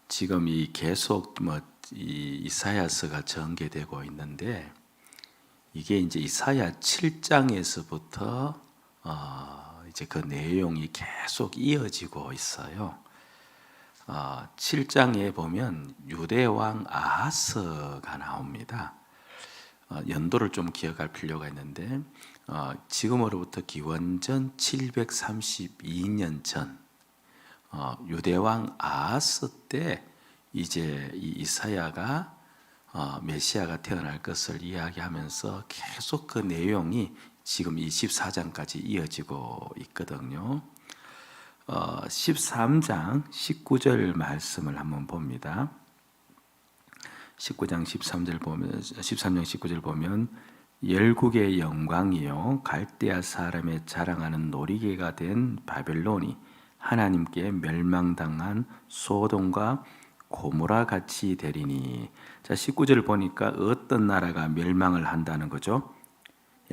지금 이 계속 이 이사야서가 전개되고 있는데 이게 이제 이사야 7장에서부터 이제 그 내용이 계속 이어지고 있어요. 7장에 보면 유대 왕 아하스가 나옵니다. 연도를 좀 기억할 필요가 있는데 지금으로부터 기원전 732년 전 유대 왕 아하스 때 이제 이 이사야가 메시아가 태어날 것을 이야기하면서 계속 그 내용이 지금 24장까지 이어지고 있거든요. 13장 19절 말씀을 한번 봅니다. 13장 19절 보면 열국의 영광이요 갈대아 사람의 자랑하는 놀이개가 된 바벨론이 하나님께 멸망당한 소돔과 고모라 같이 되리니. 자, 19절을 보니까 어떤 나라가 멸망을 한다는 거죠?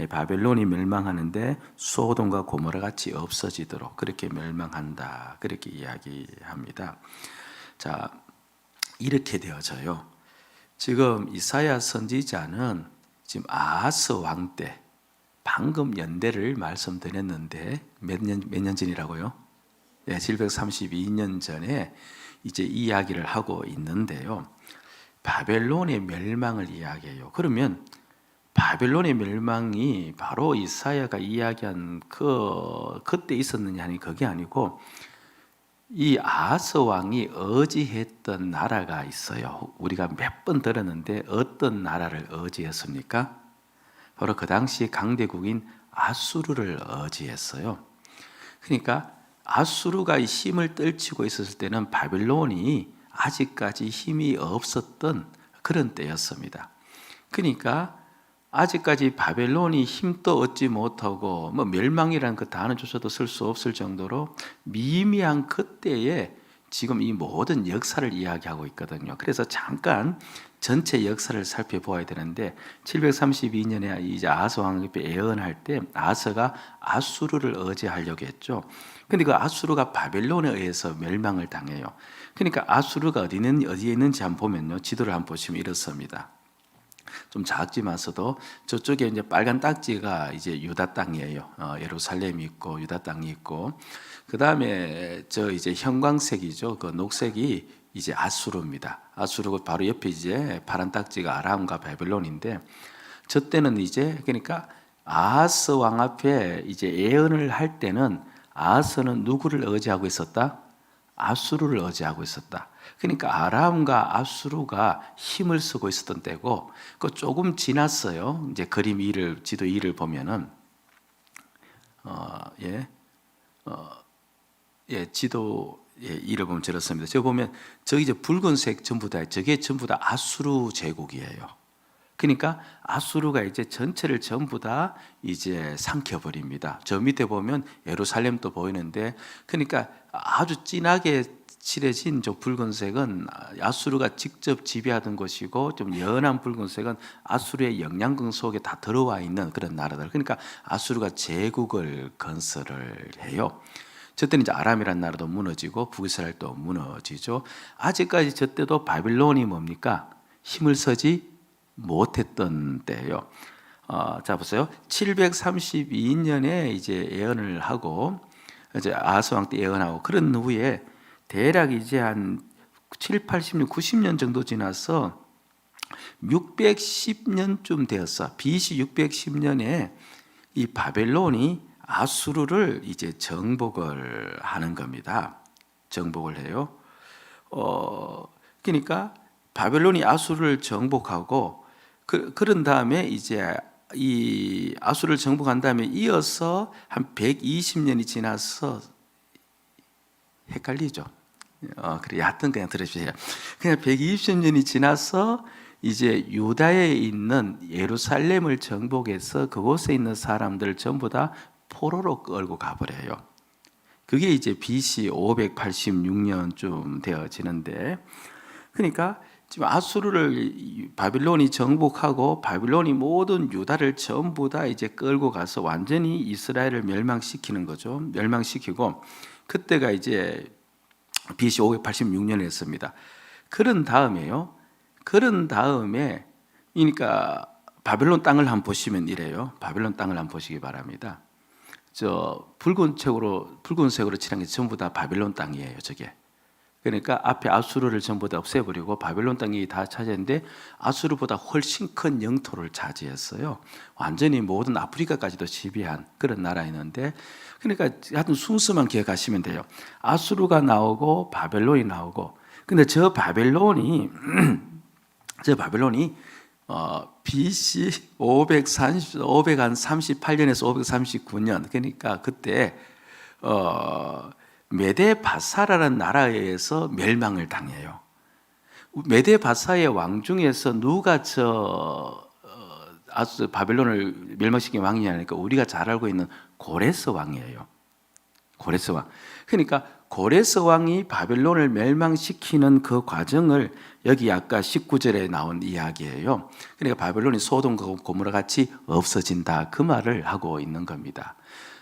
바벨론이 멸망하는데 소돔과 고모라 같이 없어지도록 그렇게 멸망한다, 그렇게 이야기합니다. 자, 이렇게 되어져요. 지금 이사야 선지자는 지금 아하스 왕 때, 방금 연대를 말씀드렸는데 몇 년 전이라고요? 732년 전에 이제 이야기를 하고 있는데요. 바벨론의 멸망을 이야기해요. 그러면 바벨론의 멸망이 바로 이사야가 이야기한 그때 있었느냐 하니 그게 아니고 이 아하스 왕이 의지했던 나라가 있어요. 우리가 몇 번 들었는데 어떤 나라를 의지했습니까? 바로 그 당시 강대국인 아수르를 의지했어요. 그러니까 아수르가 힘을 떨치고 있었을 때는 바벨론이 아직까지 힘이 없었던 그런 때였습니다. 그러니까 아직까지 바벨론이 힘도 얻지 못하고 멸망이라는 그 단어조차도 쓸 수 없을 정도로 미미한 그때에 지금 이 모든 역사를 이야기하고 있거든요. 그래서 잠깐 전체 역사를 살펴보아야 되는데 732년에 이제 아하스 왕 옆에 예언할 때 아하스가 아수르를 의지하려고 했죠. 근데 그 아수르가 바벨론에 의해서 멸망을 당해요. 그러니까 아수르가 어디에 있는지 한번 보면요. 지도를 한번 보시면 이렇습니다. 좀 작지만서도 저쪽에 이제 빨간 딱지가 이제 유다 땅이에요. 예루살렘이 있고 유다 땅이 있고, 그 다음에 저 이제 형광색이죠. 그 녹색이 이제 아수르입니다. 아수르고 바로 옆에 이제 파란 딱지가 아람과 바벨론인데, 저 때는 이제 그러니까 아하스 왕 앞에 이제 예언을 할 때는 아하스는 누구를 의지하고 있었다? 아수르를 의지하고 있었다. 그러니까 아람과 아수르가 힘을 쓰고 있었던 때고, 그 조금 지났어요. 이제 그림 2를 지도 2를 보면은 지도 2를 보면 저렇습니다. 저 보면 저기 이제 붉은색 전부 다 저게 전부 다 아수르 제국이에요. 그러니까 아수르가 이제 전체를 전부 다 이제 삼켜버립니다. 저 밑에 보면 예루살렘도 보이는데, 그러니까 아주 진하게 칠해진 저 붉은색은 아수르가 직접 지배하던 것이고, 좀 연한 붉은색은 아수르의 영향권 속에 다 들어와 있는 그런 나라들. 그러니까 아수르가 제국을 건설을 해요. 저 때는 이제 아람이라는 나라도 무너지고 북이스라엘도 무너지죠. 아직까지 저 때도 바빌론이 뭡니까? 힘을 쓰지 못했던 때예요. 자 보세요. 732년에 이제 예언을 하고 이제 아하스 왕 때 예언하고, 그런 후에 대략 이제 한 7, 80년, 90년 정도 지나서 610년쯤 되었어. BC 610년에 이 바벨론이 아수르를 이제 정복을 하는 겁니다. 정복을 해요. 그러니까 바벨론이 아수르를 정복하고 그런 다음에 이제 이 아수르를 정복한 다음에 이어서 한 120년이 지나서 헷갈리죠. 그래, 하여튼 그냥 들으세요. 그냥 120년이 지나서 이제 유다에 있는 예루살렘을 정복해서 그곳에 있는 사람들 전부 다 포로로 끌고 가버려요. 그게 이제 BC 586년쯤 되어지는데, 그러니까 지금 아수르를 바빌론이 정복하고 바빌론이 모든 유다를 전부 다 이제 끌고 가서 완전히 이스라엘을 멸망시키는 거죠. 멸망시키고, 그때가 이제 BC 586년에 했습니다. 그런 다음에요. 그런 다음에 그러니까 바벨론 땅을 한번 보시면 이래요. 바벨론 땅을 한번 보시기 바랍니다. 저 붉은색으로 칠한 게 전부 다 바벨론 땅이에요. 저게. 그러니까 앞에 아수르를 전부 다 없애버리고 바벨론 땅이 다 차지했는데 아수르보다 훨씬 큰 영토를 차지했어요. 완전히 모든 아프리카까지도 지배한 그런 나라였는데, 그러니까 하여튼 순서만 기억하시면 돼요. 아수르가 나오고 바벨론이 나오고, 근데 저 바벨론이 BC 538년에서 539년, 그러니까 그때 메데바사라는 나라에 의해서 멸망을 당해요. 메데바사의 왕 중에서 누가 바벨론을 멸망시킨 왕이냐니까 우리가 잘 알고 있는 고레스 왕이에요. 고레스 왕. 그러니까 고레스 왕이 바벨론을 멸망시키는 그 과정을 여기 아까 19절에 나온 이야기예요. 그러니까 바벨론이 소돔과 고모라 같이 없어진다, 그 말을 하고 있는 겁니다.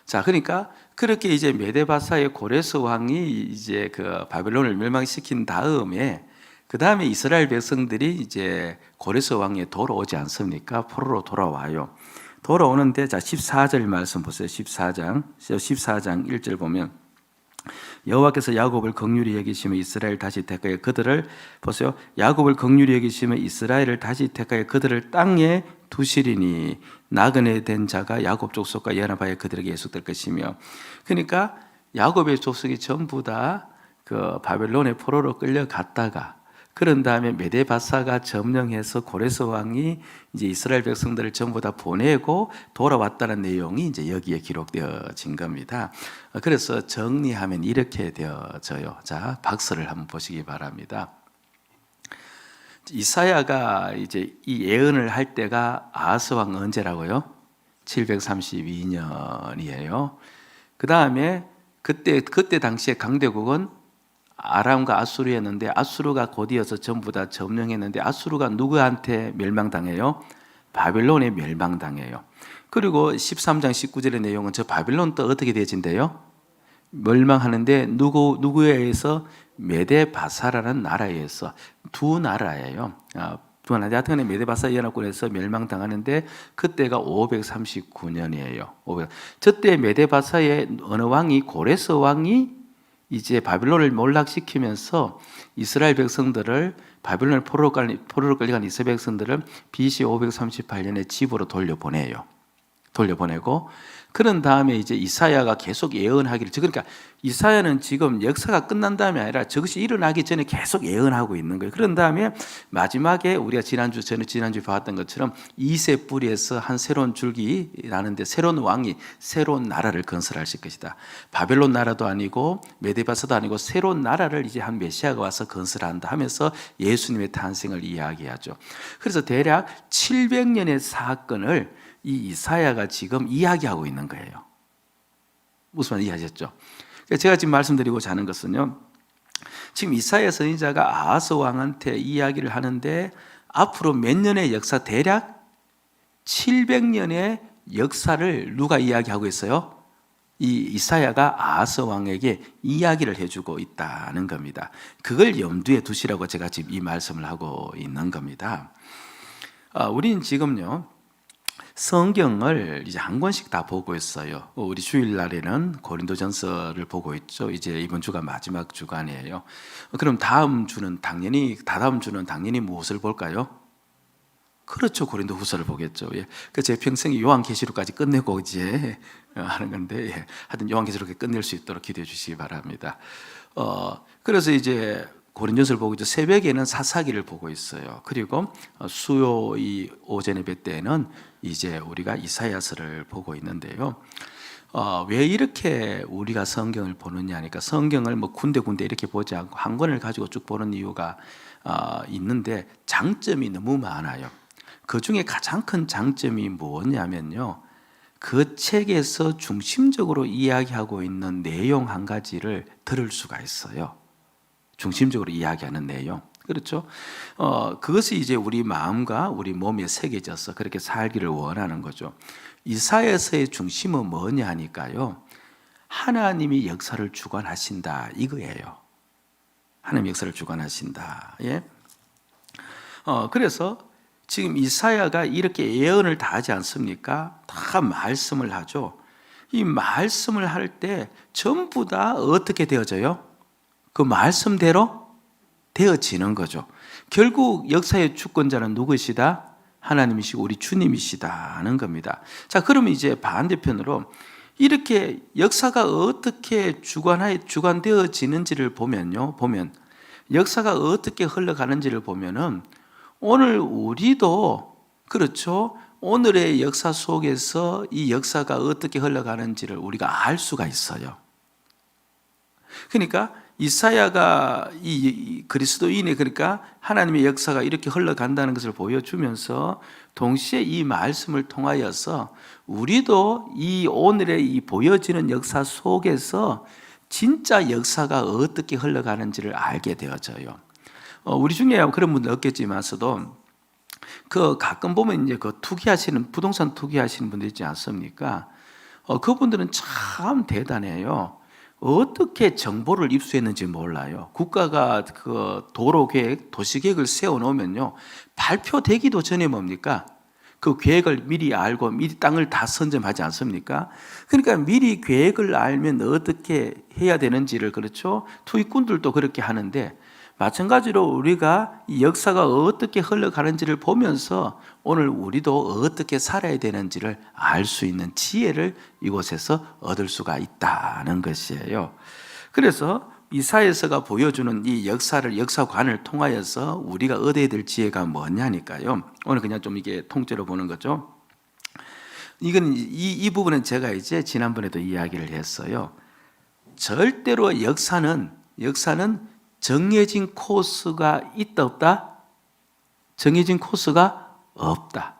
자, 그러니까 그렇게 이제 메데바사의 고레스 왕이 이제 그 바벨론을 멸망시킨 다음에, 그 다음에 이스라엘 백성들이 이제 고레스 왕에 돌아오지 않습니까? 포로로 돌아와요. 돌아오는데, 자 14절 말씀 보세요. 14장 1절 보면, 여호와께서 야곱을 긍휼히 여기시며 이스라엘 다시 택하여 그들을, 보세요, 야곱을 긍휼히 여기시며 이스라엘을 다시 택하여 그들을 땅에 두시리니 나그네 된 자가 야곱 족속과 연합하여 그들에게 예속될 것이며. 그러니까 야곱의 족속이 전부 다 그 바벨론의 포로로 끌려갔다가, 그런 다음에 메데바사가 점령해서 고레스 왕이 이제 이스라엘 백성들을 전부 다 보내고 돌아왔다는 내용이 이제 여기에 기록되어진 겁니다. 그래서 정리하면 이렇게 되어져요. 자, 박스를 한번 보시기 바랍니다. 이사야가 이제 이 예언을 할 때가 아하스 왕 언제라고요? 732년이에요. 그 다음에 그때 당시에 강대국은 아람과 아수르였는데, 아수르가 곧이어서 전부 다 점령했는데, 아수르가 누구한테 멸망당해요? 바벨론에 멸망당해요. 그리고 13장 19절의 내용은 저 바벨론 또 어떻게 되어진대요? 멸망하는데 누구에 의해서? 메데바사라는 나라에 의해서. 두 나라예요. 두 나라. 하여튼간에 메데바사 연합군에서 멸망당하는데 그때가 539년이에요. 저때 메데바사의 어느 왕이, 고레스 왕이 이제 바벨론을 몰락시키면서 이스라엘 백성들을, 바벨론을 포로로 끌려간 이스라엘 백성들을 BC 538년에 집으로 돌려보내고, 그런 다음에 이제 이사야가 계속 예언하기를, 그러니까 이사야는 지금 역사가 끝난 다음이 아니라 저것이 일어나기 전에 계속 예언하고 있는 거예요. 그런 다음에 마지막에 우리가 지난주에 봤던 것처럼 이새 뿌리에서 한 새로운 줄기 나는데 새로운 왕이 새로운 나라를 건설하실 것이다. 바벨론 나라도 아니고 메데바사도 아니고 새로운 나라를 이제 한 메시아가 와서 건설한다 하면서 예수님의 탄생을 이야기하죠. 그래서 대략 700년의 사건을 이 이사야가 지금 이야기하고 있는 거예요. 무슨 말 이해하셨죠? 제가 지금 말씀드리고자 하는 것은요, 지금 이사야 선지자가 아하스 왕한테 이야기를 하는데 앞으로 몇 년의 역사, 대략 700년의 역사를 누가 이야기하고 있어요? 이 이사야가 아하스 왕에게 이야기를 해주고 있다는 겁니다. 그걸 염두에 두시라고 제가 지금 이 말씀을 하고 있는 겁니다. 우리는 지금요, 성경을 이제 한 권씩 다 보고 있어요. 우리 주일날에는 고린도전서를 보고 있죠. 이제 이번 주가 마지막 주간이에요. 그럼 다다음 주는 당연히 무엇을 볼까요? 그렇죠, 고린도후서를 보겠죠. 예. 제 평생에 요한계시록까지 끝내고 이제 하는 건데, 예. 하여튼 요한계시록에 끝낼 수 있도록 기도해 주시기 바랍니다. 그래서 이제 고린도전서를 보고 있죠. 새벽에는 사사기를 보고 있어요. 그리고 수요 이 오전 예배 때는 이제 우리가 이사야서를 보고 있는데요. 왜 이렇게 우리가 성경을 보느냐 하니까, 성경을 뭐 군데 이렇게 보지 않고 한 권을 가지고 쭉 보는 이유가 있는데, 장점이 너무 많아요. 그 중에 가장 큰 장점이 뭐냐면요, 그 책에서 중심적으로 이야기하고 있는 내용 한 가지를 들을 수가 있어요. 중심적으로 이야기하는 내용. 그렇죠? 그것이 이제 우리 마음과 우리 몸에 새겨져서 그렇게 살기를 원하는 거죠. 이사야서의 중심은 뭐냐 하니까요, 하나님이 역사를 주관하신다, 이거예요. 하나님 역사를 주관하신다. 예. 그래서 지금 이사야가 이렇게 예언을 다 하지 않습니까? 다 말씀을 하죠. 이 말씀을 할 때 전부 다 어떻게 되어져요? 그 말씀대로 되어지는 거죠. 결국 역사의 주권자는 누구시다? 하나님이시고 우리 주님이시다는 겁니다. 자, 그러면 이제 반대편으로 이렇게 역사가 어떻게 주관되어지는지를 보면 역사가 어떻게 흘러가는지를 보면은 오늘 우리도 그렇죠. 오늘의 역사 속에서 이 역사가 어떻게 흘러가는지를 우리가 알 수가 있어요. 그러니까 이사야가 이 그리스도인의 그러니까 하나님의 역사가 이렇게 흘러간다는 것을 보여주면서 동시에 이 말씀을 통하여서 우리도 이 오늘의 이 보여지는 역사 속에서 진짜 역사가 어떻게 흘러가는지를 알게 되어져요. 우리 중에 그런 분들 없겠지만서도 그 가끔 보면 이제 그 부동산 투기하시는 분들 있지 않습니까? 그분들은 참 대단해요. 어떻게 정보를 입수했는지 몰라요. 국가가 그 도로계획, 도시계획을 세워놓으면요, 발표되기도 전에 뭡니까? 그 계획을 미리 알고 미리 땅을 다 선점하지 않습니까? 그러니까 미리 계획을 알면 어떻게 해야 되는지를 그렇죠? 투기꾼들도 그렇게 하는데 마찬가지로 우리가 이 역사가 어떻게 흘러가는지를 보면서 오늘 우리도 어떻게 살아야 되는지를 알 수 있는 지혜를 이곳에서 얻을 수가 있다는 것이에요. 그래서 이사야서가 보여주는 이 역사관을 통하여서 우리가 얻어야 될 지혜가 뭐냐니까요. 오늘 그냥 좀 이게 통째로 보는 거죠. 이 부분은 제가 이제 지난번에도 이야기를 했어요. 절대로 역사는 정해진 코스가 있다 없다? 정해진 코스가 없다.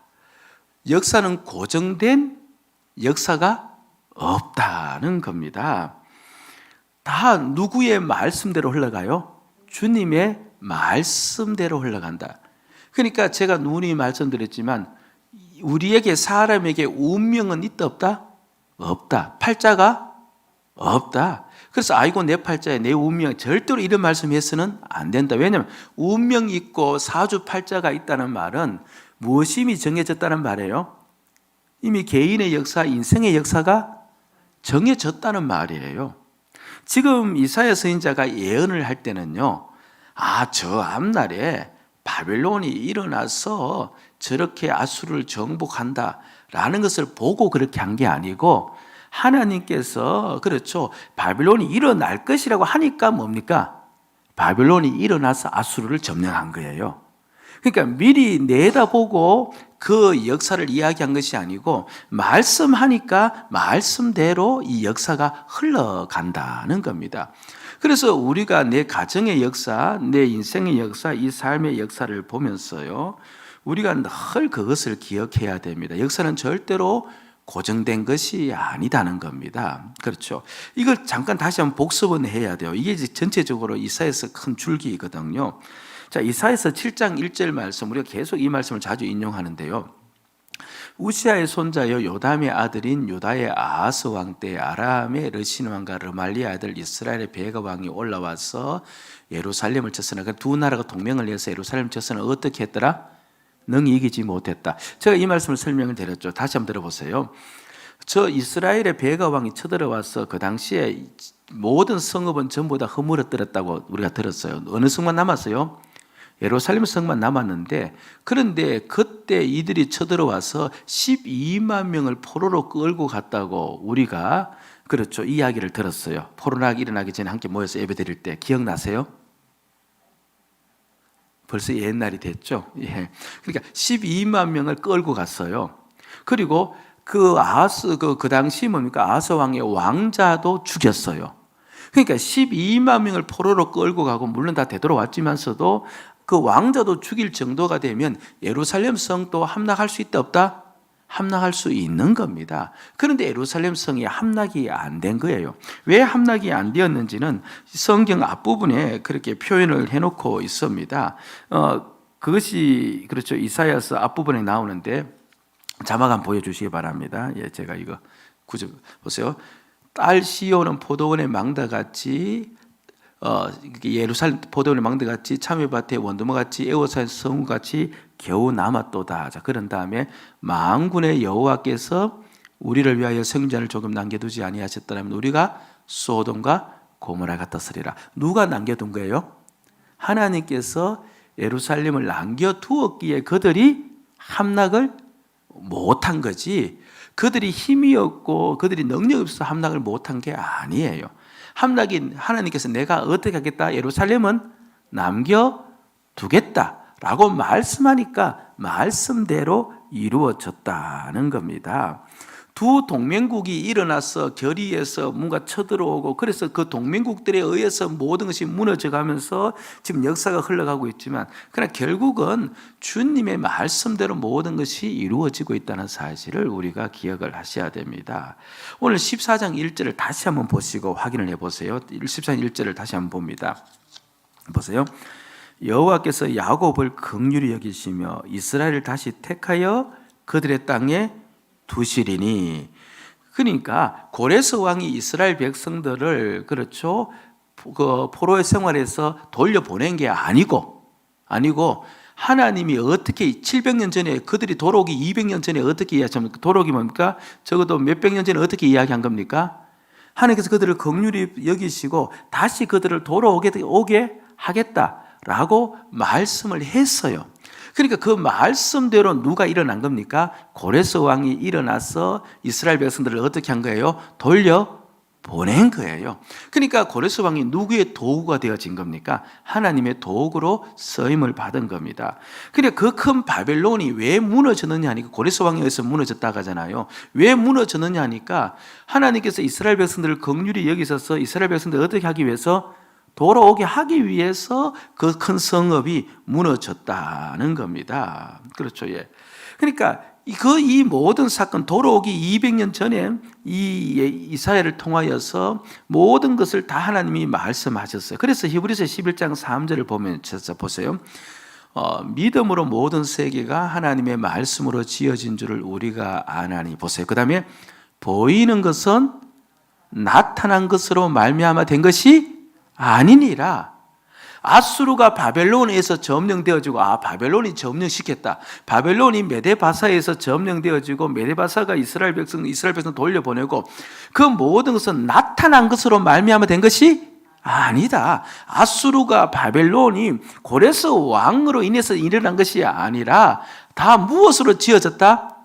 역사는 고정된 역사가 없다는 겁니다. 다 누구의 말씀대로 흘러가요? 주님의 말씀대로 흘러간다. 그러니까 제가 누누이 말씀드렸지만 우리에게 사람에게 운명은 있다 없다? 없다. 팔자가 없다. 그래서 아이고 내 팔자에 내 운명, 절대로 이런 말씀해서는 안 된다. 왜냐하면 운명이 있고 사주팔자가 있다는 말은 무엇이 이미 정해졌다는 말이에요? 이미 개인의 역사, 인생의 역사가 정해졌다는 말이에요. 지금 이사야 선지자가 예언을 할 때는요, 저 앞날에 바벨론이 일어나서 저렇게 아수르를 정복한다라는 것을 보고 그렇게 한 게 아니고 하나님께서 그렇죠, 바벨론이 일어날 것이라고 하니까 뭡니까? 바벨론이 일어나서 아수르를 점령한 거예요. 그러니까 미리 내다보고 그 역사를 이야기한 것이 아니고 말씀하니까 말씀대로 이 역사가 흘러간다는 겁니다. 그래서 우리가 내 가정의 역사, 내 인생의 역사, 이 삶의 역사를 보면서요, 우리가 늘 그것을 기억해야 됩니다. 역사는 절대로 고정된 것이 아니다는 겁니다. 그렇죠. 이걸 잠깐 다시 한번 복습은 해야 돼요. 이게 전체적으로 이사야서 큰 줄기이거든요. 자, 이사야서 7장 1절 말씀, 우리가 계속 이 말씀을 자주 인용하는데요. 우시아의 손자여 요담의 아들인 유다의 아하스 왕 때 아람의 르신 왕과 르말리아 아들 이스라엘의 베가 왕이 올라와서 예루살렘을 쳤으나 그 두 나라가 동맹을 해서 예루살렘을 쳤으나 어떻게 했더라? 능히 이기지 못했다. 제가 이 말씀을 설명을 드렸죠. 다시 한번 들어보세요. 저 이스라엘의 베가 왕이 쳐들어와서 그 당시에 모든 성읍은 전부 다 허물어뜨렸다고 우리가 들었어요. 어느 성만 남았어요? 예루살렘 성만 남았는데, 그런데 그때 이들이 쳐들어와서 12만 명을 포로로 끌고 갔다고 우리가 그렇죠, 이야기를 들었어요. 포로나기 일어나기 전에 함께 모여서 예배드릴 때 기억나세요? 벌써 옛날이 됐죠. 예. 그러니까 12만 명을 끌고 갔어요. 그리고 그 당시 뭡니까? 아하스 왕의 왕자도 죽였어요. 그러니까 12만 명을 포로로 끌고 가고 물론 다 되돌아왔지만서도 그 왕자도 죽일 정도가 되면 예루살렘 성도 함락할 수 있다 없다? 함락할 수 있는 겁니다. 그런데 예루살렘 성이 함락이 안 된 거예요. 왜 함락이 안 되었는지는 성경 앞부분에 그렇게 표현을 해놓고 있습니다. 그것이 그렇죠, 이사야서 앞부분에 나오는데 자막 한번 보여주시기 바랍니다. 예, 제가 이거 구절 보세요. 딸 시온은 포도원의 망다같이 예루살렘 포도원의 망대같이 참외밭의 원두막같이 애워싼 성우같이 겨우 남았도다. 자, 그런 다음에 만군의 여호와께서 우리를 위하여 생존자를 조금 남겨두지 아니하셨더라면 우리가 소돔과 고모라 같았으리라. 누가 남겨둔 거예요? 하나님께서 예루살렘을 남겨두었기에 그들이 함락을 못한 거지, 그들이 힘이 없고 그들이 능력이 없어서 함락을 못한 게 아니에요. 함락이 하나님께서 내가 어떻게 하겠다, 예루살렘은 남겨두겠다라고 말씀하니까 말씀대로 이루어졌다는 겁니다. 두 동맹국이 일어나서 결의해서 뭔가 쳐들어오고, 그래서 그 동맹국들에 의해서 모든 것이 무너져가면서 지금 역사가 흘러가고 있지만, 그러나 결국은 주님의 말씀대로 모든 것이 이루어지고 있다는 사실을 우리가 기억을 하셔야 됩니다. 오늘 14장 1절을 다시 한번 보시고 확인을 해보세요. 14장 1절을 다시 한번 봅니다. 보세요. 여호와께서 야곱을 긍휼히 여기시며 이스라엘을 다시 택하여 그들의 땅에 두시리니. 그러니까 고레스 왕이 이스라엘 백성들을 그렇죠, 그 포로의 생활에서 돌려보낸 게 아니고 하나님이 어떻게 700년 전에 그들이 돌아오기 200년 전에 어떻게 이야기합니까? 돌아오기 뭡니까? 적어도 몇백 년 전에 어떻게 이야기한 겁니까? 하나님께서 그들을 긍휼히 여기시고 다시 그들을 돌아오게 하겠다라고 말씀을 했어요. 그러니까 그 말씀대로 누가 일어난 겁니까? 고레스 왕이 일어나서 이스라엘 백성들을 어떻게 한 거예요? 돌려보낸 거예요. 그러니까 고레스 왕이 누구의 도구가 되어진 겁니까? 하나님의 도구로 쓰임을 받은 겁니다. 그러니까 그 큰 바벨론이 왜 무너졌느냐 하니까, 고레스 왕에 의해서 무너졌다고 하잖아요. 왜 무너졌느냐 하니까 하나님께서 이스라엘 백성들을 긍휼히 여기셔서 이스라엘 백성들을 어떻게 하기 위해서, 돌아오게 하기 위해서 그 큰 성읍이 무너졌다는 겁니다. 그렇죠. 예. 그러니까 이 모든 사건, 돌아오기 200년 전에 이 이사야를 통하여서 모든 것을 다 하나님이 말씀하셨어요. 그래서 히브리서 11장 3절을 보면 보세요. 믿음으로 모든 세계가 하나님의 말씀으로 지어진 줄을 우리가 아나니. 보세요. 그 다음에 보이는 것은 나타난 것으로 말미암아 된 것이 아니니라. 아수르가 바벨론에서 점령되어지고, 바벨론이 점령시켰다, 바벨론이 메데바사에서 점령되어지고 메데바사가 이스라엘 백성 돌려보내고, 그 모든 것은 나타난 것으로 말미암아 된 것이 아니다. 아수르가 바벨론이 고레스 왕으로 인해서 일어난 것이 아니라 다 무엇으로 지어졌다?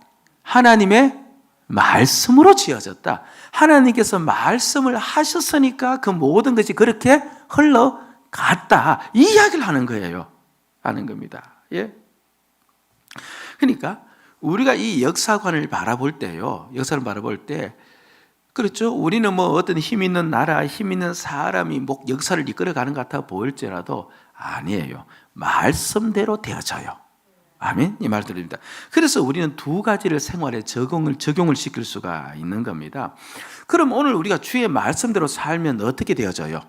하나님의 말씀으로 지어졌다. 하나님께서 말씀을 하셨으니까 그 모든 것이 그렇게 흘러갔다, 이 이야기를 하는 거예요. 하는 겁니다. 예? 그러니까 우리가 이 역사관을 바라볼 때요, 역사를 바라볼 때, 그렇죠, 우리는 뭐 어떤 힘 있는 나라, 힘 있는 사람이 역사를 이끌어가는 것 같아 보일지라도 아니에요. 말씀대로 되어져요. 아멘? 이 말 들립니다. 그래서 우리는 두 가지를 생활에 적용을 시킬 수가 있는 겁니다. 그럼 오늘 우리가 주의 말씀대로 살면 어떻게 되어져요?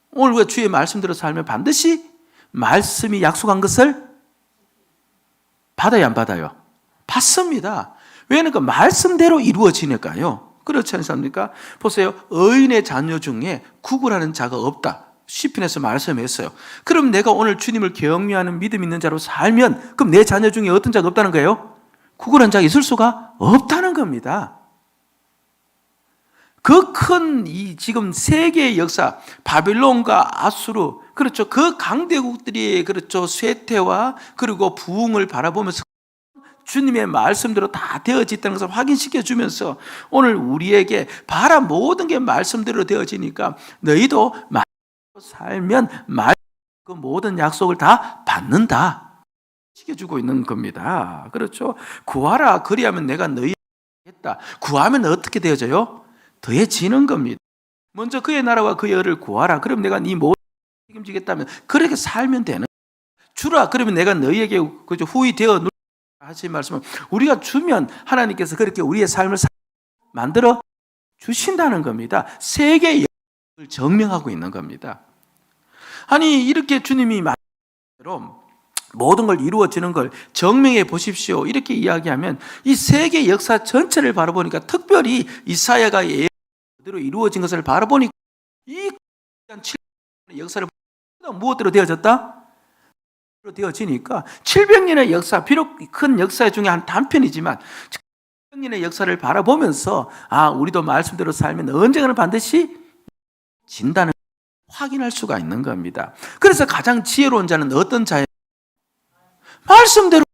오늘 우리가 주의 말씀대로 살면 반드시 말씀이 약속한 것을 받아야 안 받아요? 받습니다. 왜냐하면 그 말씀대로 이루어지니까요. 그렇지 않습니까? 보세요. 의인의 자녀 중에 구걸하는 자가 없다, 시편에서 말씀했어요. 그럼 내가 오늘 주님을 경외하는 믿음 있는 자로 살면, 그럼 내 자녀 중에 어떤 자가 없다는 거예요? 구걸한 자가 있을 수가 없다는 겁니다. 그 큰 지금 세계의 역사, 바벨론과 아수르, 그렇죠, 그 강대국들이 그렇죠, 쇠퇴와 그리고 부흥을 바라보면서 주님의 말씀대로 다 되어졌다는 것을 확인시켜 주면서 오늘 우리에게 봐라, 모든 게 말씀대로 되어지니까 너희도 살면 그 모든 약속을 다 받는다 시켜주고 있는 겁니다. 그렇죠? 구하라, 그리하면 내가 너희에게 하겠다. 구하면 어떻게 되어져요? 더해지는 겁니다. 먼저 그의 나라와 그의 의를 구하라, 그럼 내가 네 모든 책임지겠다면 그렇게 살면 되는. 주라, 그러면 내가 너희에게 후히 되어 하신 말씀은, 우리가 주면 하나님께서 그렇게 우리의 삶을 만들어 주신다는 겁니다. 세계의 역사를 증명하고 있는 겁니다. 아니, 이렇게 주님이 말씀대로 모든 걸 이루어지는 걸 증명해 보십시오, 이렇게 이야기하면 이 세계 역사 전체를 바라보니까, 특별히 이사야가 예언대로 이루어진 것을 바라보니까 이 700년의 역사를 무엇대로 되어졌다? 되어지니까 700년의 역사, 비록 큰 역사 중에 한 단편이지만 700년의 역사를 바라보면서 우리도 말씀대로 살면 언젠가는 반드시 진다는 확인할 수가 있는 겁니다. 그래서 가장 지혜로운 자는 어떤 자예요? 말씀대로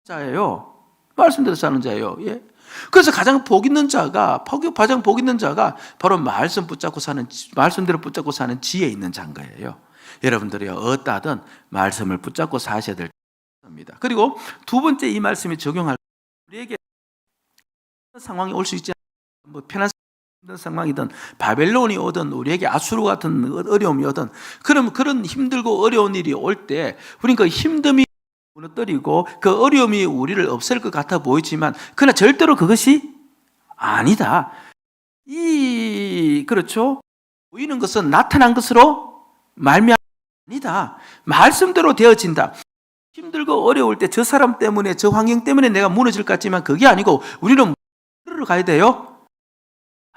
사는 자예요. 말씀대로 사는 자예요. 예. 그래서 가장 복 있는 자가 바로 말씀대로 붙잡고 사는 지혜 있는 자인 거예요. 여러분들이 어떠하든 말씀을 붙잡고 사셔야 될 겁니다. 그리고 두 번째 이 말씀이 적용할 우리에게 상황이 올 수 있지 않아요. 편한 상황이든 바벨론이 오든 우리에게 아수르 같은 어려움이 오든 그런 힘들고 어려운 일이 올 때 우리는 그 힘듦이 무너뜨리고 그 어려움이 우리를 없앨 것 같아 보이지만 그러나 절대로 그것이 아니다. 그렇죠? 보이는 것은 나타난 것으로 말미암니다. 말씀대로 되어진다. 힘들고 어려울 때 저 사람 때문에 저 환경 때문에 내가 무너질 것 같지만 그게 아니고 우리는 들으러 가야 돼요.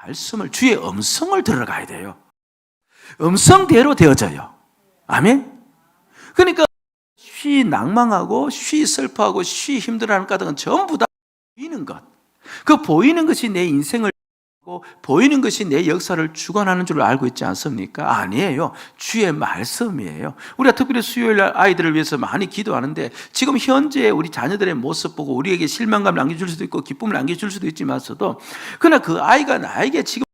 말씀을 주의 음성을 들으러 가야 돼요. 음성대로 되어져요. 아멘. 그러니까 쉬 낭망하고 쉬 슬퍼하고 쉬 힘들어하는 까닭은 전부 다 보이는 것. 그 보이는 것이 내 인생을 보이는 것이 내 역사를 주관하는 줄 알고 있지 않습니까? 아니에요. 주의 말씀이에요. 우리가 특별히 수요일 아이들을 위해서 많이 기도하는데 지금 현재 우리 자녀들의 모습 보고 우리에게 실망감을 안겨줄 수도 있고 기쁨을 안겨줄 수도 있지만서도 그러나 그 아이가 나에게 지금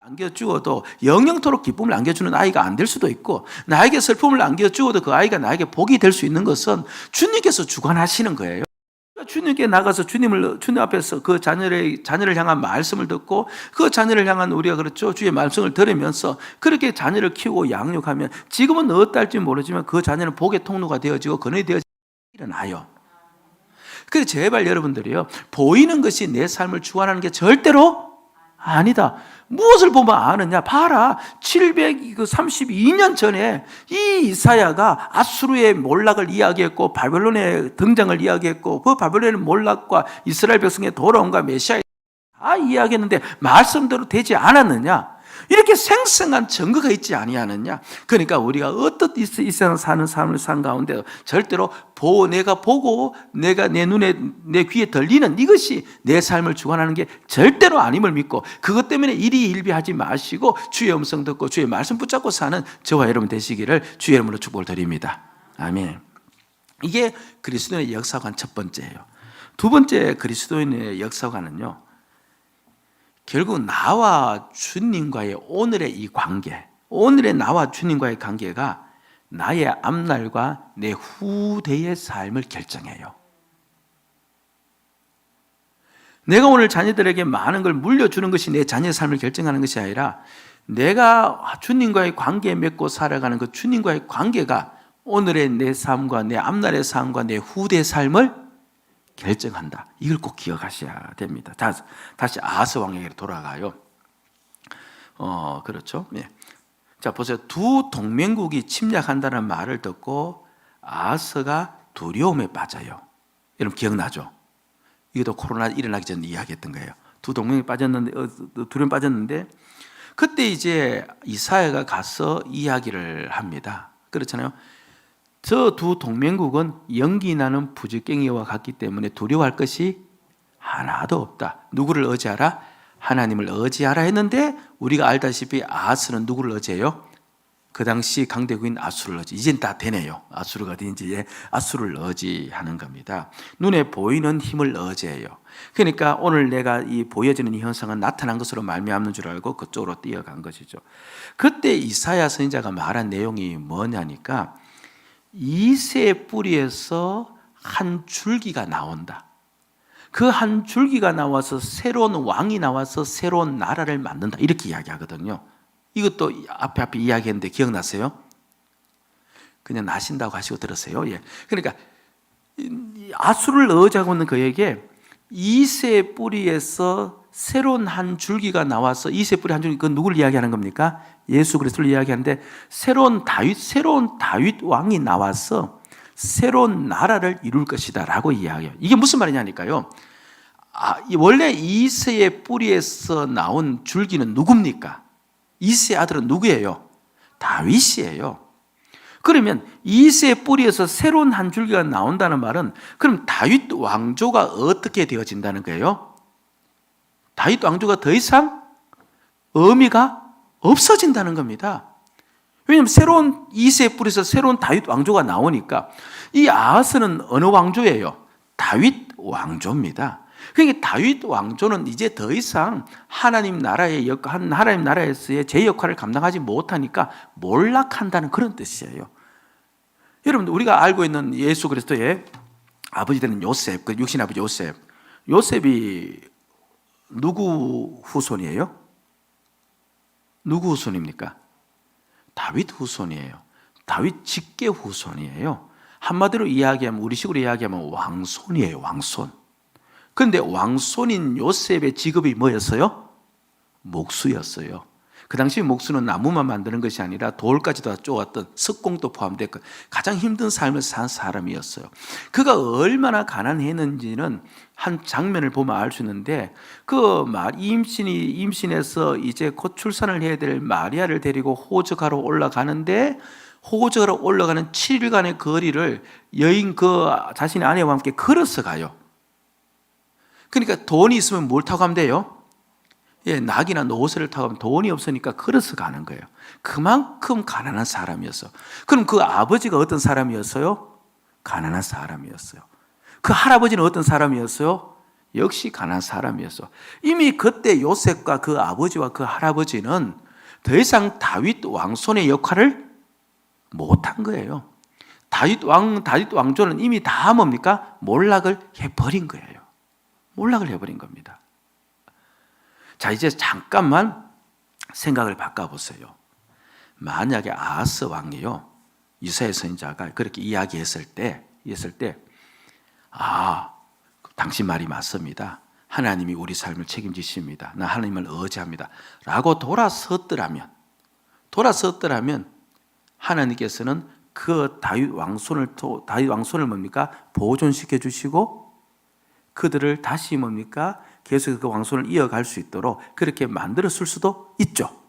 안겨주어도 영영토록 기쁨을 안겨주는 아이가 안 될 수도 있고 나에게 슬픔을 안겨주어도 그 아이가 나에게 복이 될 수 있는 것은 주님께서 주관하시는 거예요. 주님께 나가서 주님 앞에서 그 자녀를 향한 말씀을 듣고 그 자녀를 향한 우리가 그렇죠 주의 말씀을 들으면서 그렇게 자녀를 키우고 양육하면 지금은 어떨지 모르지만 그 자녀는 복의 통로가 되어지고 근원이 되어지고 일어나요. 그래서 제발 여러분들이요 보이는 것이 내 삶을 주관하는 게 절대로 아니다. 무엇을 보면 아느냐? 봐라. 732년 전에 이 이사야가 아수르의 몰락을 이야기했고 바벨론의 등장을 이야기했고 그 바벨론의 몰락과 이스라엘 백성의 돌아옴과 메시아의 다 이야기했는데 말씀대로 되지 않았느냐? 이렇게 생생한 증거가 있지 아니하느냐? 그러니까 우리가 어떻게 이 세상 사는 삶을 산 가운데 절대로 내가 보고 내가 내 눈에 내 귀에 들리는 이것이 내 삶을 주관하는 게 절대로 아님을 믿고 그것 때문에 일희일비하지 마시고 주의 음성 듣고 주의 말씀 붙잡고 사는 저와 여러분 되시기를 주의 이름으로 축복을 드립니다. 아멘. 이게 그리스도인의 역사관 첫 번째예요. 두 번째 그리스도인의 역사관은요. 결국 나와 주님과의 오늘의 이 관계, 오늘의 나와 주님과의 관계가 나의 앞날과 내 후대의 삶을 결정해요. 내가 오늘 자녀들에게 많은 걸 물려주는 것이 내 자녀의 삶을 결정하는 것이 아니라 내가 주님과의 관계 맺고 살아가는 그 주님과의 관계가 오늘의 내 삶과 내 앞날의 삶과 내 후대의 삶을 결정한다. 이걸 꼭 기억하셔야 됩니다. 다시 아하스 왕에게 돌아가요. 그렇죠? 네. 자, 보세요. 두 동맹국이 침략한다는 말을 듣고 아하스가 두려움에 빠져요. 여러분 기억나죠? 이것도 코로나 일어나기 전에 이야기했던 거예요. 두 동맹이 두려움 빠졌는데 그때 이제 이사야가 가서 이야기를 합니다. 그렇잖아요. 저 두 동맹국은 연기 나는 부지깽이와 같기 때문에 두려워할 것이 하나도 없다. 누구를 의지하라? 하나님을 의지하라 했는데 우리가 알다시피 아하스는 누구를 의지해요? 그 당시 강대국인 아수르를 의지. 이젠 다 되네요. 아수르가 어디인지 아수르를 의지하는 겁니다. 눈에 보이는 힘을 의지해요. 그러니까 오늘 내가 이 보여지는 이 현상은 나타난 것으로 말미암는 줄 알고 그쪽으로 뛰어간 것이죠. 그때 이사야 선지자가 말한 내용이 뭐냐니까 이새의 뿌리에서 한 줄기가 나온다. 그 한 줄기가 나와서 새로운 왕이 나와서 새로운 나라를 만든다. 이렇게 이야기하거든요. 이것도 앞에 이야기했는데 기억나세요? 그냥 나신다고 하시고 들었어요. 예. 그러니까 아수를 의지하고 있는 그에게 이새의 뿌리에서 새로운 한 줄기가 나와서 이새 뿌리 한 줄기 그 누구를 이야기하는 겁니까? 예수 그리스도를 이야기하는데 새로운 다윗 왕이 나와서 새로운 나라를 이룰 것이다라고 이야기해요. 이게 무슨 말이냐니까요. 원래 이새의 뿌리에서 나온 줄기는 누굽니까? 이새의 아들은 누구예요? 다윗이에요. 그러면 이새의 뿌리에서 새로운 한 줄기가 나온다는 말은 그럼 다윗 왕조가 어떻게 되어진다는 거예요? 다윗 왕조가 더 이상 의미가 없어진다는 겁니다. 왜냐하면 새로운 이새의 뿌리에서 새로운 다윗 왕조가 나오니까 이 아하스는 어느 왕조예요? 다윗 왕조입니다. 그러니까 다윗 왕조는 이제 더 이상 하나님 나라에서의 제 역할을 감당하지 못하니까 몰락한다는 그런 뜻이에요. 여러분, 우리가 알고 있는 예수 그리스도의 아버지 되는 요셉, 그 육신 아버지 요셉, 요셉이 누구 후손이에요? 누구 후손입니까? 다윗 후손이에요. 다윗 직계 후손이에요. 한마디로 이야기하면, 우리식으로 이야기하면 왕손이에요. 왕손. 그런데 왕손인 요셉의 직업이 뭐였어요? 목수였어요. 그 당시 목수는 나무만 만드는 것이 아니라 돌까지도 쪼았던 석공도 포함됐고 가장 힘든 삶을 산 사람이었어요. 그가 얼마나 가난했는지는 한 장면을 보면 알 수 있는데, 임신해서 이제 곧 출산을 해야 될 마리아를 데리고 호적하러 올라가는데, 호적하러 올라가는 7일간의 거리를 여인 자신의 아내와 함께 걸어서 가요. 그러니까 돈이 있으면 뭘 타고 가면 돼요? 낙이나 노새를 타고 가면 돈이 없으니까 걸어서 가는 거예요. 그만큼 가난한 사람이었어. 그럼 그 아버지가 어떤 사람이었어요? 가난한 사람이었어요. 그 할아버지는 어떤 사람이었어요? 역시 가난한 사람이었어. 이미 그때 요셉과 그 아버지와 그 할아버지는 더 이상 다윗 왕손의 역할을 못한 거예요. 다윗 왕조는 이미 다 뭡니까? 몰락을 해버린 거예요. 몰락을 해버린 겁니다. 자, 이제 잠깐만 생각을 바꿔보세요. 만약에 아하스 왕이요, 이사야 선지자가 그렇게 이야기했을 때, 당신 말이 맞습니다. 하나님이 우리 삶을 책임지십니다. 나 하나님을 의지합니다. 라고 돌아섰더라면 하나님께서는 그 다윗 왕손을 뭡니까? 보존시켜 주시고 그들을 다시 뭡니까? 계속 그 왕손을 이어갈 수 있도록 그렇게 만들었을 수도 있죠.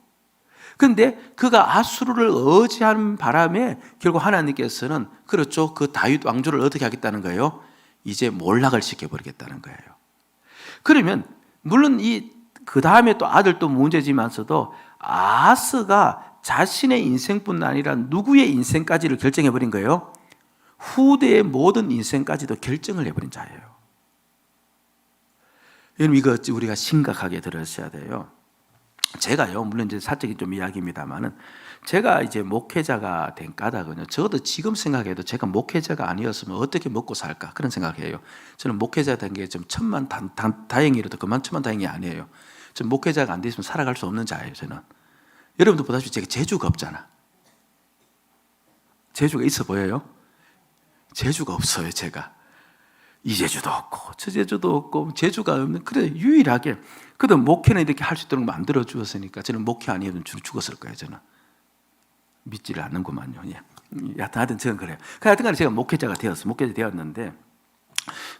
그런데 그가 아수르를 의지하는 바람에 결국 하나님께서는 그렇죠, 그 다윗 왕조를 어떻게 하겠다는 거예요? 이제 몰락을 시켜버리겠다는 거예요. 그러면 물론 그 다음에 또 아들도 문제지만서도 아하스가 자신의 인생뿐 아니라 누구의 인생까지를 결정해버린 거예요? 후대의 모든 인생까지도 결정을 해버린 자예요. 여러분, 이거 우리가 심각하게 들으셔야 돼요. 제가요, 물론 이제 사적인 좀 이야기입니다만은, 제가 이제 목회자가 된 까닭은요, 저도 지금 생각해도 제가 목회자가 아니었으면 어떻게 먹고 살까 그런 생각해요. 저는 목회자 된 게 좀 천만 다행이라도 그만 천만 다행이 아니에요. 저는 목회자가 안 됐으면 살아갈 수 없는 자예요. 저는. 여러분도 보다시피 제가 재주가 없잖아. 재주가 있어 보여요? 재주가 없어요. 제가 이 재주도 없고 저 재주도 없고 재주가 없는, 그래 유일하게 그래도 목회는 이렇게 할 수 있도록 만들어 주었으니까 저는 목회 아니어도 죽었을 거예요. 저는 믿지를 않는구만요. 하여튼 저는 그래요. 하여튼 제가 목회자가 되었는데,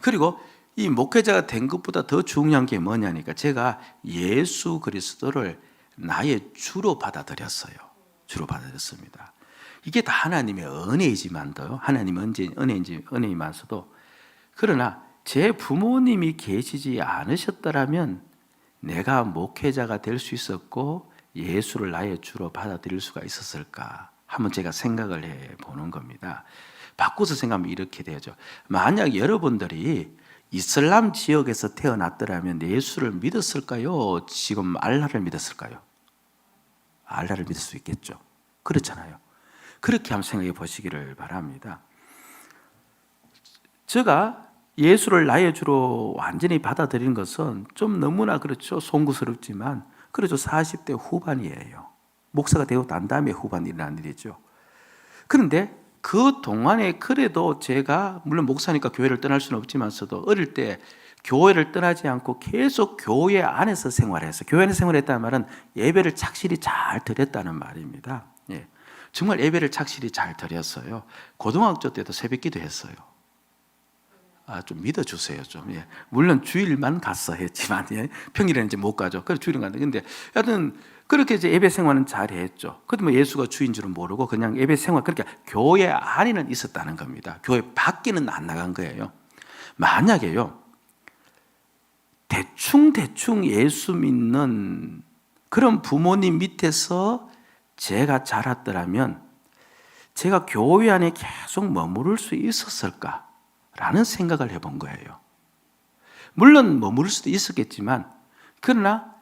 그리고 이 목회자가 된 것보다 더 중요한 게 뭐냐니까, 제가 예수 그리스도를 나의 주로 받아들였어요. 주로 받아들였습니다. 이게 다 하나님의 은혜이지만도요, 하나님의 은혜이면서도, 그러나 제 부모님이 계시지 않으셨더라면 내가 목회자가 될 수 있었고 예수를 나의 주로 받아들일 수가 있었을까 한번 제가 생각을 해보는 겁니다. 바꿔서 생각하면 이렇게 되죠. 만약 여러분들이 이슬람 지역에서 태어났더라면 예수를 믿었을까요? 지금 알라를 믿었을까요? 알라를 믿을 수 있겠죠. 그렇잖아요. 그렇게 한번 생각해 보시기를 바랍니다. 제가 예수를 나의 주로 완전히 받아들인 것은 좀 너무나 그렇죠, 송구스럽지만 그래도 40대 후반이에요. 목사가 되고 난 다음에 후반이라는 일이죠. 그런데 그 동안에 그래도 제가 물론 목사니까 교회를 떠날 수는 없지만서도 어릴 때 교회를 떠나지 않고 계속 교회 안에서 생활해서, 교회 안에서 생활했다는 말은 예배를 착실히 잘 드렸다는 말입니다. 정말 예배를 착실히 잘 드렸어요. 고등학교 때도 새벽기도 했어요. 좀 믿어주세요. 좀. 예. 물론 주일만 갔어 했지만, 예. 평일에는 이제 못 가죠. 그래서 주일은 갔는데, 근데 하여튼 그렇게 이제 예배 생활은 잘 했죠. 근데 뭐 예수가 주인 줄은 모르고 그냥 예배 생활, 그러니까 교회 안에는 있었다는 겁니다. 교회 밖에는 안 나간 거예요. 만약에요, 대충 예수 믿는 그런 부모님 밑에서 제가 자랐더라면 제가 교회 안에 계속 머무를 수 있었을까라는 생각을 해본 거예요. 물론 머무를 수도 있었겠지만, 그러나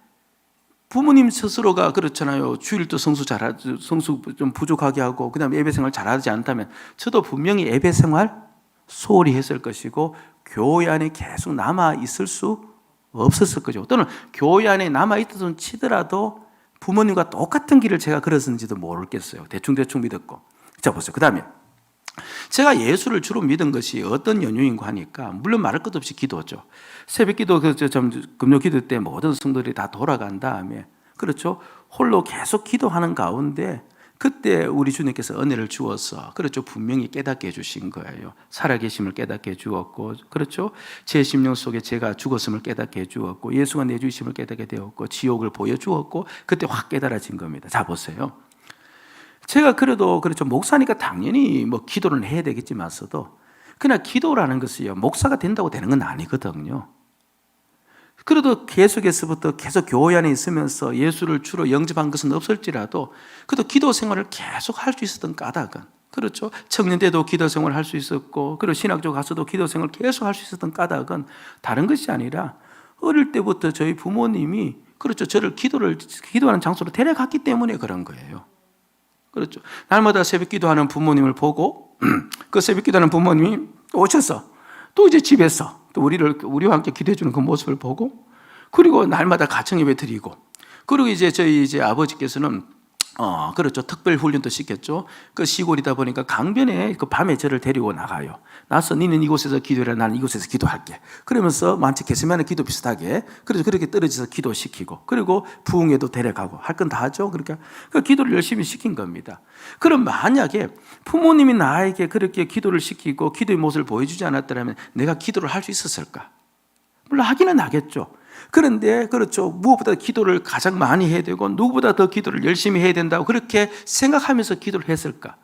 부모님 스스로가 그렇잖아요. 주일도 성수 좀 부족하게 하고 그다음에 예배 생활 잘하지 않다면 저도 분명히 예배 생활 소홀히 했을 것이고 교회 안에 계속 남아 있을 수 없었을 거죠. 또는 교회 안에 남아 있던 치더라도 부모님과 똑같은 길을 제가 걸었는지도 모르겠어요. 대충 믿었고. 자, 보세요. 그다음에 제가 예수를 주로 믿은 것이 어떤 연유인가 하니까, 물론 말할 것 없이 기도죠. 새벽 기도, 금요 기도 때 모든 성도들이 다 돌아간 다음에, 그렇죠, 홀로 계속 기도하는 가운데 그때 우리 주님께서 은혜를 주어서, 그렇죠, 분명히 깨닫게 해주신 거예요. 살아계심을 깨닫게 해주었고, 그렇죠, 제 심령 속에 제가 죽었음을 깨닫게 해주었고, 예수가 내주심을 깨닫게 되었고, 지옥을 보여주었고, 그때 확 깨달아진 겁니다. 자, 보세요. 제가 그래도 그렇죠, 목사니까 당연히 뭐 기도를 해야 되겠지만서도, 그러나 기도라는 것이요, 목사가 된다고 되는 건 아니거든요. 그래도 계속해서부터 계속 교회 안에 있으면서 예수를 주로 영접한 것은 없을지라도 그래도 기도 생활을 계속 할 수 있었던 까닭은, 그렇죠, 청년 때도 기도 생활을 할 수 있었고, 그리고 신학교 가서도 기도 생활을 계속 할 수 있었던 까닭은 다른 것이 아니라 어릴 때부터 저희 부모님이, 그렇죠, 저를 기도하는 장소로 데려갔기 때문에 그런 거예요. 그렇죠. 날마다 새벽 기도하는 부모님을 보고 그 새벽 기도하는 부모님이 오셔서 또 이제 집에서 또 우리와 함께 기도해 주는 그 모습을 보고, 그리고 날마다 가정 예배 드리고, 그리고 이제 저희 아버지께서는 그렇죠, 특별 훈련도 시켰죠. 그 시골이다 보니까 강변에 그 밤에 저를 데리고 나가요. 나서 니는 이곳에서 기도해라, 나는 이곳에서 기도할게. 그러면서 마치 게세마네 기도 비슷하게, 그래서 그렇게 떨어져서 기도시키고, 그리고 부흥회도 데려가고 할 건 다 하죠. 그러니까 그 기도를 열심히 시킨 겁니다. 그럼 만약에 부모님이 나에게 그렇게 기도를 시키고 기도의 모습을 보여주지 않았더라면 내가 기도를 할 수 있었을까? 물론 하기는 하겠죠. 그런데 그렇죠, 무엇보다 기도를 가장 많이 해야 되고 누구보다 더 기도를 열심히 해야 된다고 그렇게 생각하면서 기도를 했을까?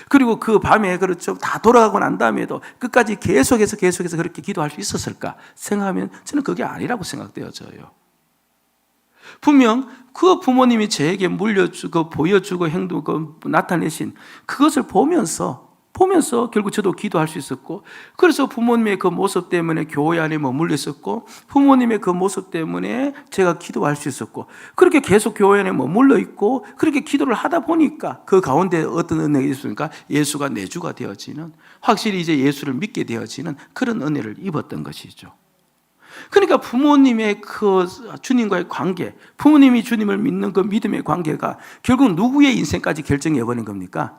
그리고 그 밤에 그렇죠, 다 돌아가고 난 다음에도 끝까지 계속해서 그렇게 기도할 수 있었을까 생각하면 저는 그게 아니라고 생각되어져요. 분명 그 부모님이 저에게 물려주고 보여주고 나타내신 그것을 보면서 결국 저도 기도할 수 있었고, 그래서 부모님의 그 모습 때문에 교회 안에 머물러 있었고, 부모님의 그 모습 때문에 제가 기도할 수 있었고, 그렇게 계속 교회 안에 머물러 있고, 그렇게 기도를 하다 보니까 그 가운데 어떤 은혜가 있습니까? 예수가 내 주가 되어지는, 확실히 이제 예수를 믿게 되어지는 그런 은혜를 입었던 것이죠. 그러니까 부모님의 그 주님과의 관계, 부모님이 주님을 믿는 그 믿음의 관계가 결국 누구의 인생까지 결정해버린 겁니까?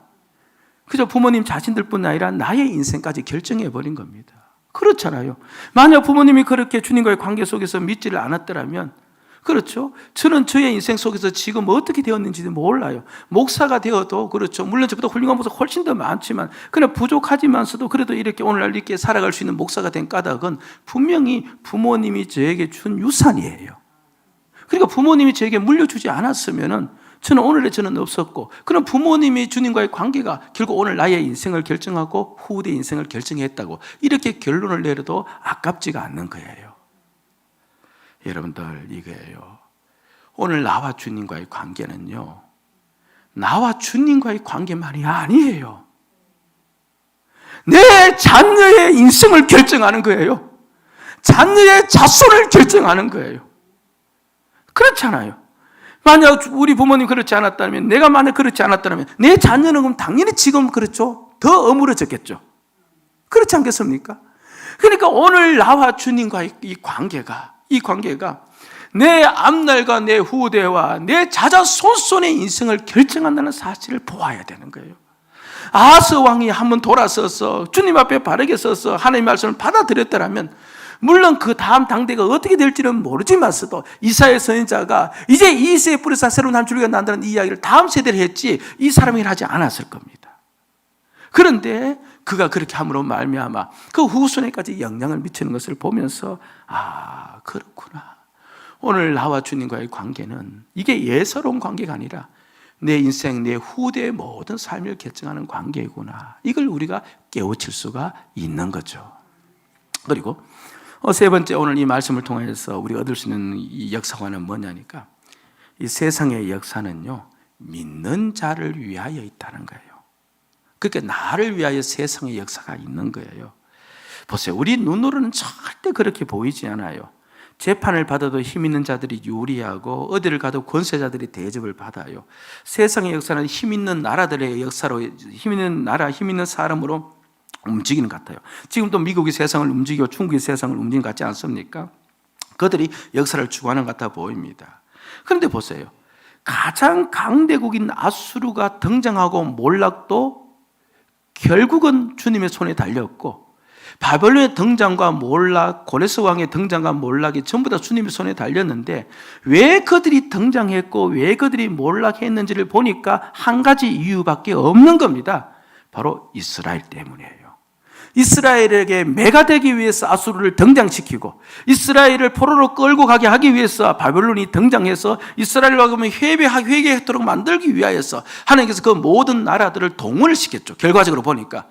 그저 부모님 자신들뿐 아니라 나의 인생까지 결정해버린 겁니다. 그렇잖아요. 만약 부모님이 그렇게 주님과의 관계 속에서 믿지를 않았더라면, 그렇죠, 저는 저의 인생 속에서 지금 어떻게 되었는지도 몰라요. 목사가 되어도, 그렇죠, 물론 저보다 훌륭한 목사가 훨씬 더 많지만, 그냥 부족하지만서도 그래도 이렇게 오늘날 이렇게 살아갈 수 있는 목사가 된 까닭은 분명히 부모님이 저에게 준 유산이에요. 그러니까 부모님이 저에게 물려주지 않았으면은 저는 없었고, 그럼 부모님이 주님과의 관계가 결국 오늘 나의 인생을 결정하고 후대 인생을 결정했다고 이렇게 결론을 내려도 아깝지가 않는 거예요. 여러분들, 이거예요. 오늘 나와 주님과의 관계는요, 나와 주님과의 관계만이 아니에요. 내 자녀의 인생을 결정하는 거예요. 자녀의 자손을 결정하는 거예요. 그렇잖아요. 만약 우리 부모님 그렇지 않았다면, 내가 만약 그렇지 않았다면 내 자녀는 그럼 당연히 지금, 그렇죠, 더 어무러졌겠죠. 그렇지 않겠습니까? 그러니까 오늘 나와 주님과의 이 관계가 내 앞날과 내 후대와 내 자자손손의 인생을 결정한다는 사실을 보아야 되는 거예요. 아하스 왕이 한번 돌아서서 주님 앞에 바르게 서서 하나님의 말씀을 받아들였더라면, 물론 그 다음 당대가 어떻게 될지는 모르지만서도 이사야 선지자가 이제 이 세에 뿌려서 새로운 한 줄기가 난다는 이야기를 다음 세대를 했지 이 사람이 하지 않았을 겁니다. 그런데 그가 그렇게 함으로 말미암아 그 후손에까지 영향을 미치는 것을 보면서 그렇구나. 오늘 나와 주님과의 관계는 이게 예사로운 관계가 아니라 내 인생, 내 후대의 모든 삶을 결정하는 관계구나. 이걸 우리가 깨우칠 수가 있는 거죠. 그리고 세 번째, 오늘 이 말씀을 통해서 우리가 얻을 수 있는 이 역사관은 뭐냐니까, 이 세상의 역사는요, 믿는 자를 위하여 있다는 거예요. 그러니까 나를 위하여 세상의 역사가 있는 거예요. 보세요. 우리 눈으로는 절대 그렇게 보이지 않아요. 재판을 받아도 힘 있는 자들이 유리하고 어디를 가도 권세자들이 대접을 받아요. 세상의 역사는 힘 있는 나라들의 역사로, 힘 있는 나라, 힘 있는 사람으로 움직이는 것 같아요. 지금도 미국이 세상을 움직이고 중국이 세상을 움직이는 것 같지 않습니까? 그들이 역사를 주관하는 것 같아 보입니다. 그런데 보세요. 가장 강대국인 아수르가 등장하고 몰락도 결국은 주님의 손에 달렸고, 바벨론의 등장과 몰락, 고레스 왕의 등장과 몰락이 전부 다 주님의 손에 달렸는데, 왜 그들이 등장했고 왜 그들이 몰락했는지를 보니까 한 가지 이유밖에 없는 겁니다. 바로 이스라엘 때문이에요. 이스라엘에게 매가 되기 위해서 아수르를 등장시키고, 이스라엘을 포로로 끌고 가게 하기 위해서 바벨론이 등장해서 이스라엘과 회개하도록 만들기 위하여서 하나님께서 그 모든 나라들을 동원을 시켰죠. 결과적으로 보니까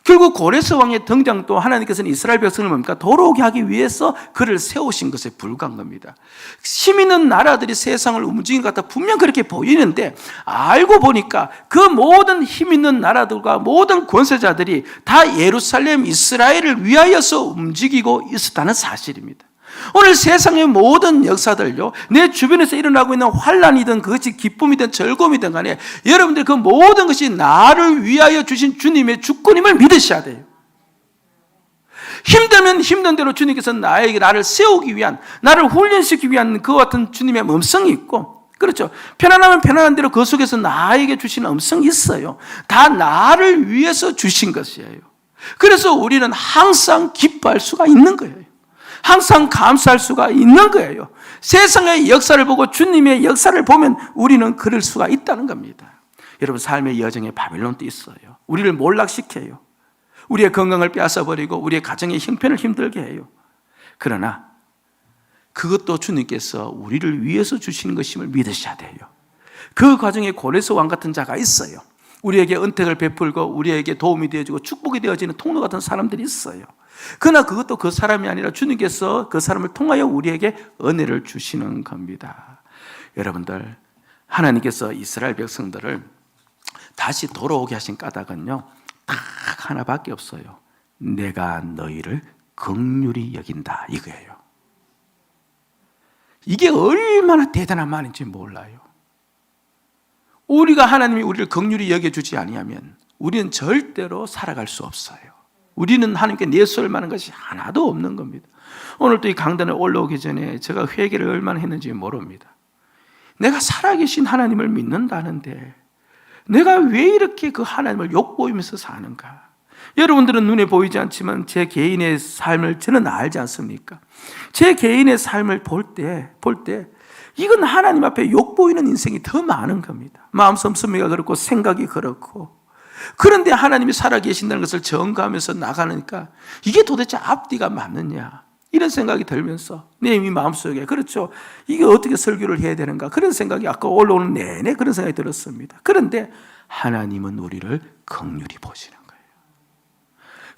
결국 고레스 왕의 등장도 하나님께서는 이스라엘 백성을 뭡니까? 돌아오게 하기 위해서 그를 세우신 것에 불과한 겁니다. 힘 있는 나라들이 세상을 움직이는 것 같아 분명 그렇게 보이는데, 알고 보니까 그 모든 힘 있는 나라들과 모든 권세자들이 다 예루살렘, 이스라엘을 위하여서 움직이고 있었다는 사실입니다. 오늘 세상의 모든 역사들요, 내 주변에서 일어나고 있는 환란이든 그것이 기쁨이든 즐거움이든 간에 여러분들 그 모든 것이 나를 위하여 주신 주님의 주권임을 믿으셔야 돼요. 힘들면 힘든 대로 주님께서 나를 세우기 위한, 나를 훈련시키기 위한 그와 같은 주님의 음성이 있고, 그렇죠. 편안하면 편안한 대로 그 속에서 나에게 주시는 음성이 있어요. 다 나를 위해서 주신 것이에요. 그래서 우리는 항상 기뻐할 수가 있는 거예요. 항상 감사할 수가 있는 거예요. 세상의 역사를 보고 주님의 역사를 보면 우리는 그럴 수가 있다는 겁니다. 여러분, 삶의 여정에 바벨론도 있어요. 우리를 몰락시켜요. 우리의 건강을 빼앗아버리고 우리의 가정의 형편을 힘들게 해요. 그러나 그것도 주님께서 우리를 위해서 주시는 것임을 믿으셔야 돼요. 그 과정에 고레스 왕 같은 자가 있어요. 우리에게 은택을 베풀고 우리에게 도움이 되어주고 축복이 되어지는 통로 같은 사람들이 있어요. 그러나 그것도 그 사람이 아니라 주님께서 그 사람을 통하여 우리에게 은혜를 주시는 겁니다. 여러분들, 하나님께서 이스라엘 백성들을 다시 돌아오게 하신 까닭은요, 딱 하나밖에 없어요. 내가 너희를 긍휼히 여긴다, 이거예요. 이게 얼마나 대단한 말인지 몰라요. 우리가 하나님이 우리를 긍휼히 여겨주지 아니하면 우리는 절대로 살아갈 수 없어요. 우리는 하나님께 내수할 만한 것이 하나도 없는 겁니다. 오늘 또 이 강단에 올라오기 전에 제가 회개를 얼마나 했는지 모릅니다. 내가 살아계신 하나님을 믿는다는데 내가 왜 이렇게 그 하나님을 욕보이면서 사는가? 여러분들은 눈에 보이지 않지만 제 개인의 삶을 저는 알지 않습니까? 제 개인의 삶을 볼 때 이건 하나님 앞에 욕보이는 인생이 더 많은 겁니다. 마음 씀씀이가 그렇고 생각이 그렇고, 그런데 하나님이 살아계신다는 것을 전가하면서 나가니까 이게 도대체 앞뒤가 맞느냐, 이런 생각이 들면서 내 마음속에, 그렇죠, 이게 어떻게 설교를 해야 되는가, 그런 생각이 아까 올라오는 내내 그런 생각이 들었습니다. 그런데 하나님은 우리를 긍휼히 보시는 거예요.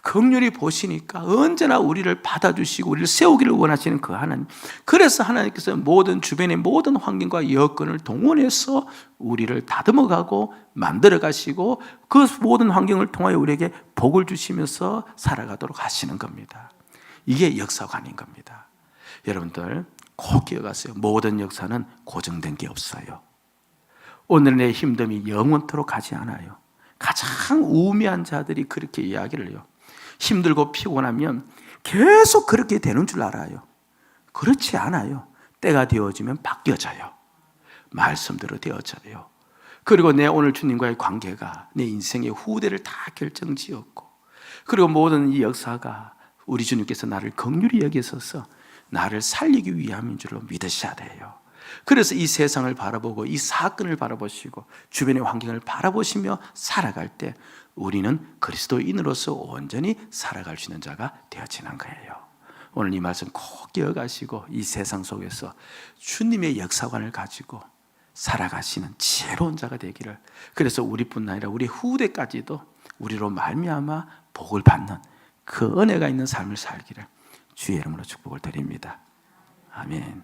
긍휼히 보시니까 언제나 우리를 받아주시고 우리를 세우기를 원하시는 그 하나님, 그래서 하나님께서 모든 주변의 모든 환경과 여건을 동원해서 우리를 다듬어가고 만들어가시고 그 모든 환경을 통하여 우리에게 복을 주시면서 살아가도록 하시는 겁니다. 이게 역사관인 겁니다. 여러분들 꼭 기억하세요. 모든 역사는 고정된 게 없어요. 오늘 내 힘듦이 영원토록 가지 않아요. 가장 우매한 자들이 그렇게 이야기를 해요. 힘들고 피곤하면 계속 그렇게 되는 줄 알아요. 그렇지 않아요. 때가 되어지면 바뀌어져요. 말씀대로 되어져요. 그리고 내 오늘 주님과의 관계가 내 인생의 후대를 다 결정지었고, 그리고 모든 이 역사가 우리 주님께서 나를 긍휼히 여기셔서 나를 살리기 위함인 줄로 믿으셔야 돼요. 그래서 이 세상을 바라보고 이 사건을 바라보시고 주변의 환경을 바라보시며 살아갈 때 우리는 그리스도인으로서 온전히 살아갈 수 있는 자가 되어지는 거예요. 오늘 이 말씀 꼭 기억하시고 이 세상 속에서 주님의 역사관을 가지고 살아가시는 지혜로운 자가 되기를, 그래서 우리뿐 아니라 우리 후대까지도 우리로 말미암아 복을 받는 그 은혜가 있는 삶을 살기를 주의 이름으로 축복을 드립니다. 아멘.